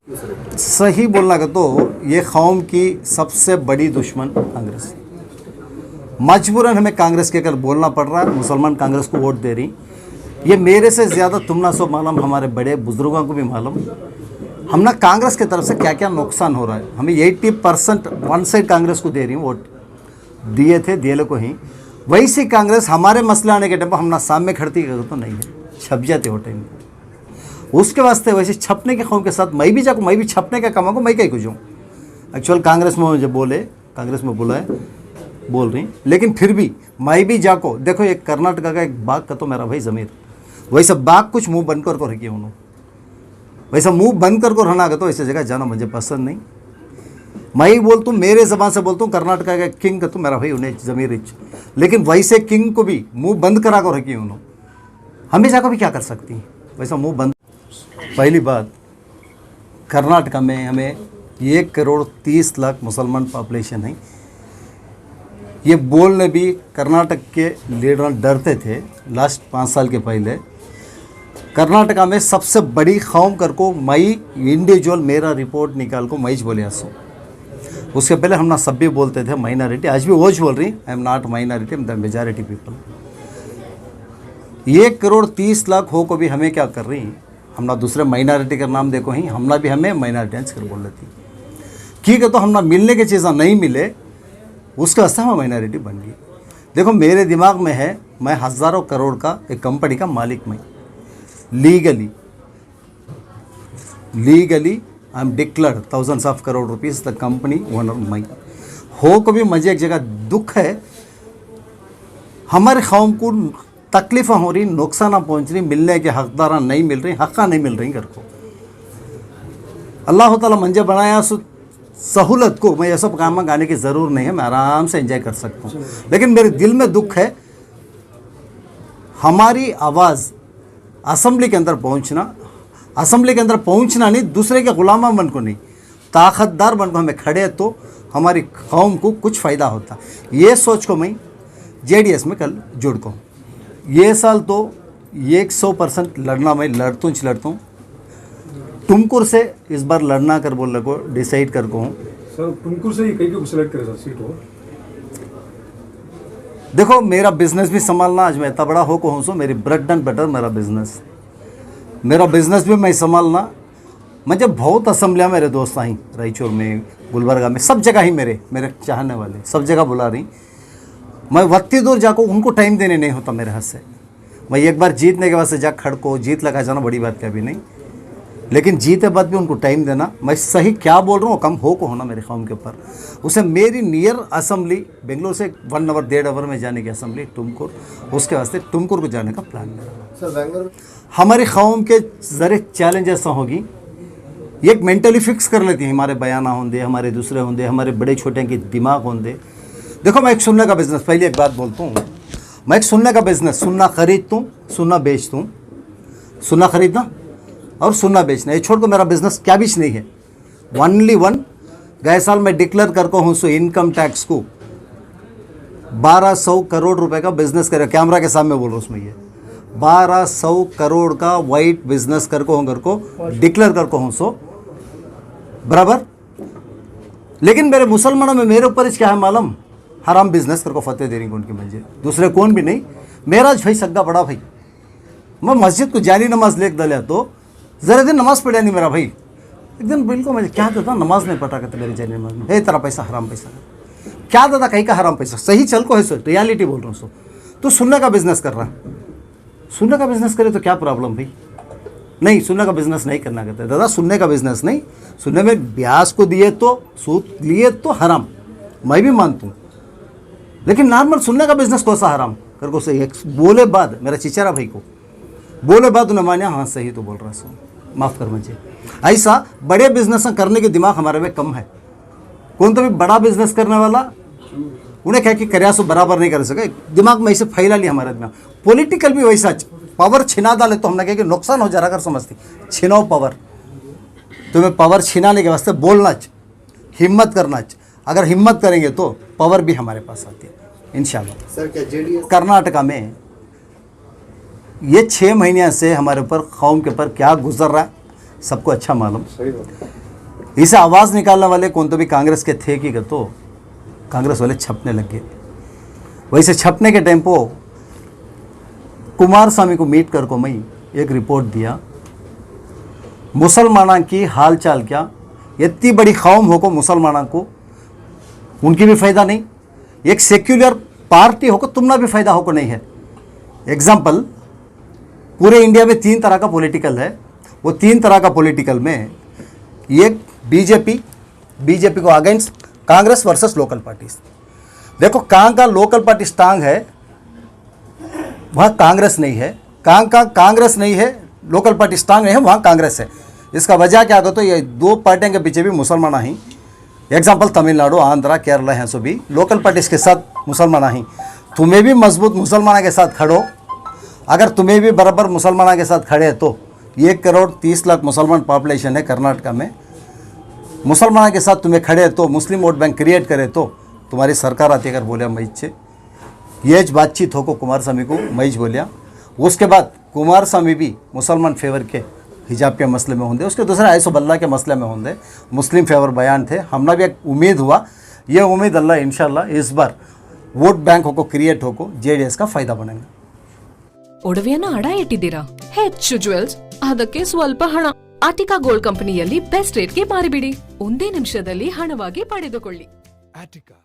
सही बोलना का तो ये कौम की सबसे बड़ी दुश्मन कांग्रेस। मजबूरन हमें कांग्रेस के कर बोलना पड़ रहा है, मुसलमान कांग्रेस को वोट दे रही। ये मेरे से ज़्यादा तुम ना सो मालूम, हमारे बड़े बुजुर्गों को भी मालूम हम ना कांग्रेस की तरफ से क्या क्या नुकसान हो रहा है। हमें 80% वन साइड कांग्रेस को दे रही हूँ, वोट दिए थे दिए को ही। वैसे कांग्रेस हमारे मसले आने के टाइम पर हम ना सामने खड़ती तो नहीं है, छप जाते हो टाइम उसके वास्ते। वैसे छपने के कौम के साथ मैं भी जाऊँ, मैं भी छपने का कमाऊँ, मैं कहीं कुछ हूँ। एक्चुअल कांग्रेस में मुझे बोले, कांग्रेस में बोला है बोल रही, लेकिन फिर भी मैं भी जाको। देखो एक कर्नाटका का एक बाग का तो मेरा भाई ज़मीर, वैसा बाग कुछ मुंह बंद कर रखी उन्होंने, वैसा मुंह बंद कर रहना आगे तो ऐसी जगह जाना मुझे पसंद नहीं। मैं ही बोलता हूँ, मेरे ज़बान से बोलता हूँ, कर्नाटका का किंग का तो मेरा भाई उन्हें ज़मीर रिच, लेकिन वैसे किंग को भी मुंह बंद करा कर रखी उन्होंने। हम जाकर भी क्या कर सकती हैं, वैसा मुंह बंद। पहली बात, कर्नाटका में हमें 1,30,00,000 मुसलमान पॉपुलेशन है। ये बोलने भी कर्नाटक के लीडर डरते थे। लास्ट 5 साल के पहले कर्नाटका में सबसे बड़ी कौम कर को मई इंडिविजुअल मेरा रिपोर्ट निकाल को मई बोले आसो। उसके पहले हम ना सब भी बोलते थे माइनॉरिटी, आज भी वो बोल रही I am not minority, I am the majority people. 1,30,00,000 हो को भी हमें क्या कर रही, हम ना दूसरे माइनॉरिटी का नाम देखो ही, हमना भी हमें माइनॉरिटी कर बोल लेती। ठीक है, तो हम ना मिलने की चीज़ें नहीं मिले उसके वास्ते हम माइनॉरिटी बन गई। देखो मेरे दिमाग में है, मैं हज़ारों करोड़ का एक कंपनी का मालिक, मैं legally I am declared thousands of crore rupees the company owner मैं हो को भी मुझे एक जगह दुख है। हमारे कौम को तकलीफ़ हो रही, नुकसान पहुँच रही, मिलने के हकदार नहीं मिल रही, हक़ा नहीं मिल रही घर को। अल्लाह ताला मुझे बनाया सहूलत को, मैं ये सब काम में गाने की ज़रूर नहीं है, मैं आराम से एंजॉय कर सकता हूँ, लेकिन मेरे दिल में दुख है हमारी आवाज़ असम्बली के अंदर पहुँचना, असम्बली के अंदर पहुँचना नहीं, दूसरे के ग़ुलामा बन को नहीं, ताकतदार बन को हमें खड़े तो हमारी कौम को कुछ फ़ायदा होता। ये सोच को मैं JDS में कल जुड़ को, ये साल तो 100% लड़ना, मैं लड़ता हूँ तुमकुर से इस बार लड़ना कर बोलने को डिसाइड कर को हूँ सर। तुमकुर से ही कहीं को सिलेक्ट करे सर सीट हो। देखो मेरा बिजनेस भी संभालना, आज मैं इतना बड़ा हो को हूँ सो मेरी ब्रेड एंड बटर मेरा बिजनेस भी मैं संभालना। मुझे बहुत असम्बलियाँ मेरे दोस्त आई, रायचूर में, गुलबर्गा में, सब जगह ही मेरे चाहने वाले सब जगह बुला रही। मैं वक्ती दूर जाको उनको टाइम देने नहीं होता मेरे हाथ से। मैं एक बार जीतने के बाद से जा खड़को जीत लगा जाना बड़ी बात क्या भी नहीं, लेकिन जीते बाद भी उनको टाइम देना। मैं सही क्या बोल रहा हूँ, कम हो को होना मेरे कौम के ऊपर। उसे मेरी नियर असम्बली बेंगलोर से 1 आवर 1.5 आवर में जाने की असम्बली टुमकुर, उसके वास्ते टुमकुर को जाने का प्लान मेरा। सर बेंगलोर हमारी कौम के ज़रे चैलेंज ऐसा होगी, एक मेंटली फिक्स कर लेती है, हमारे बयाना होंगे, हमारे दूसरे होंगे, हमारे बड़े छोटे के दिमाग होंगे। देखो मैं एक सुनने का बिज़नेस, पहले एक बात बोलता हूँ, मैं एक सुनने का बिज़नेस, सुनना खरीदता हूँ, सुनना बेचता हूँ, सुनना खरीदना और सुनना बेचना, ये छोड़ को मेरा बिज़नेस क्या बीच नहीं है। ओनली वन, गए साल मैं डिक्लेयर करको हूँ सो इनकम टैक्स को 1200 करोड़ रुपए का बिज़नेस करे, कैमरा के सामने बोल रहा हूँ उसमें, ये 1200 करोड़ का वाइट बिज़नेस करको हूँ, घर को डिक्लेयर करको हूँ सो बराबर। लेकिन मेरे मुसलमानों में मेरे ऊपर क्या है मालूम, हराम बिज़नेस करको फतेह दे रही उनकी मंजिल, दूसरे कौन भी नहीं। मेरा भाई सग्गा बड़ा भाई, मैं मस्जिद को जाली नमाज लेके दलिया तो ज़रा दिन नमाज पढ़ा नहीं मेरा भाई, एक दिन बिल्कुल मुझे क्या देता, नमाज नहीं पढ़ा करते मेरी जाली नमाज में, हे तेरा पैसा हराम पैसा, क्या दादा कहीं का हराम पैसा, सही चल को है सो, रियलिटी बोल रहा हूँ सो। तो सुनने का बिज़नेस कर रहा, सुनने का बिज़नेस करे तो क्या प्रॉब्लम भाई, नहीं सुनने का बिज़नेस नहीं करना कहते दादा, सुनने का बिज़नेस नहीं, सुनने में ब्याज को दिए तो सूद लिए तो हराम, मैं भी मानता हूँ, लेकिन नॉर्मल सुनने का बिज़नेस कौन सा हराम कर को सही। बोले बाद मेरा चिचारा भाई को बोले बाद उन्हें मानिया, हाँ सही तो बोल रहा सो, माफ़ कर मुझे। ऐसा बड़े बिजनेस करने के दिमाग हमारे में कम है। कौन तो भी बड़ा बिजनेस करने वाला उन्हें कह कि कर्या सो बराबर नहीं कर सके, दिमाग में ऐसे फैला लिया हमारे दिमाग। पॉलिटिकल भी वैसा पावर छिना डाले तो हमने कहा कि नुकसान हो जा रहा कर समझती, छिनाओ पावर, तुम्हें पावर छिनाने के वास्ते बोलना हिम्मत करना, अगर हिम्मत करेंगे तो पावर भी हमारे पास आती है इंशाल्लाह। सर क्या JDS कर्नाटका में ये 6 महीने से हमारे ऊपर कौम के ऊपर क्या गुजर रहा है, सबको अच्छा मालूम। सही बात। इसे आवाज़ निकालने वाले कौन तो भी कांग्रेस के थे कि तो कांग्रेस वाले छपने लग गए। वैसे छपने के टाइम पर कुमार स्वामी को मीट कर को मैं एक रिपोर्ट दिया, मुसलमाना की हाल चाल क्या, इतनी बड़ी कौम हो को मुसलमाना को उनकी भी फ़ायदा नहीं, एक सेक्युलर पार्टी हो को तुम्हारा भी फ़ायदा हो को नहीं है। एग्जाम्पल, पूरे इंडिया में 3 तरह का पॉलिटिकल है, वो 3 तरह का पॉलिटिकल में एक बीजेपी को against Congress versus local parties. देखो कहाँ का लोकल पार्टी स्ट्रांग है वहाँ कांग्रेस नहीं है, कहाँ का कांग्रेस नहीं है लोकल पार्टी स्ट्रांग नहीं है वहाँ कांग्रेस है। इसका वजह क्या हो तो ये 2 पार्टियों के पीछे भी मुसलमान ही। एग्जाम्पल तमिलनाडु, आंध्रा, केरला हैं, सो भी लोकल पार्टीज के साथ मुसलमान ही। तुम्हें भी मजबूत मुसलमाना के साथ खड़ो, अगर तुम्हें भी बराबर मुसलमाना के साथ खड़े तो 1 करोड़ 30 लाख मुसलमान पॉपुलेशन है कर्नाटका में, मुसलमाना के साथ तुम्हें खड़े तो मुस्लिम वोट बैंक क्रिएट करे तो तुम्हारी सरकार आती अगर बोलिया मैच से ये बातचीत हो को कुमार स्वामी को मैच बोलिया। उसके बाद कुमार स्वामी भी मुसलमान फेवर के हिजाब के मसले में होंगे, उसके दूसरे आयसो बल्ला के मसले में होंगे, मुस्लिम फेवर बयान थे। हमने भी एक उम्मीद हुआ, ये उम्मीद अल्लाह इंशाल्लाह इस बार वोट बैंक को क्रिएट हो को जेडीएस का फायदा बनेगा। ಒಡವೆಯನ್ನ ಅಡ ಇಟ್ಟಿದ್ದೀರಾ? ಹೆಚ್ಚು ಜುವೆಲ್ಸ್, ಅದಕ್ಕೆ ಸ್ವಲ್ಪ ಹಣ. ಆಟಿಕಾ ಗೋಲ್ಡ್ ಕಂಪನಿಯಲ್ಲಿ ಬೆಸ್ಟ್ ರೇಟ್ಗೆ ಮಾರಿಬಿಡಿ. ಒಂದೇ ನಿಮಿಷದಲ್ಲಿ ಹಣವಾಗಿ ಪಡೆದುಕೊಳ್ಳಿ. Attica.